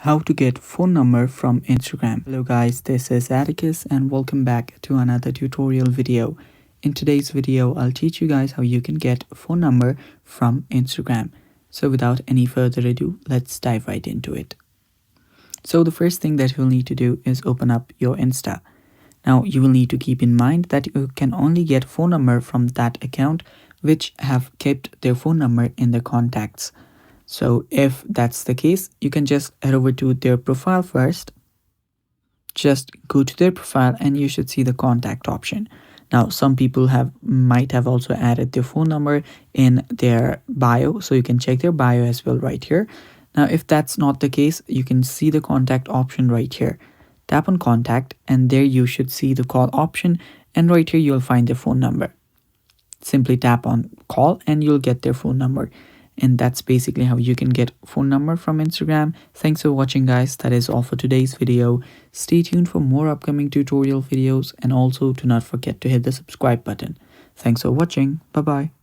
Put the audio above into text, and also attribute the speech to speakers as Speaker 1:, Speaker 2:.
Speaker 1: How to get phone number from Instagram. Hello guys, this is Atticus and welcome back to another tutorial video. In today's video, I'll teach you guys how you can get phone number from Instagram. So without any further ado, let's dive right into it. So the first thing that you'll need to do is open up your Insta. Now you will need to keep in mind that you can only get phone number from that account which have kept their phone number in the contacts. So if that's the case, you can just head over to their profile first. Just go to their profile and you should see the contact option. Now, some people might have also added their phone number in their bio, so you can check their bio as well right here. Now, if that's not the case, you can see the contact option right here. Tap on contact and there you should see the call option, and right here you'll find their phone number. Simply tap on call and you'll get their phone number. And that's basically how you can get phone number from Instagram. Thanks for watching guys. That is all for today's video. Stay tuned for more upcoming tutorial videos and also do not forget to hit the subscribe button. Thanks for watching. Bye bye.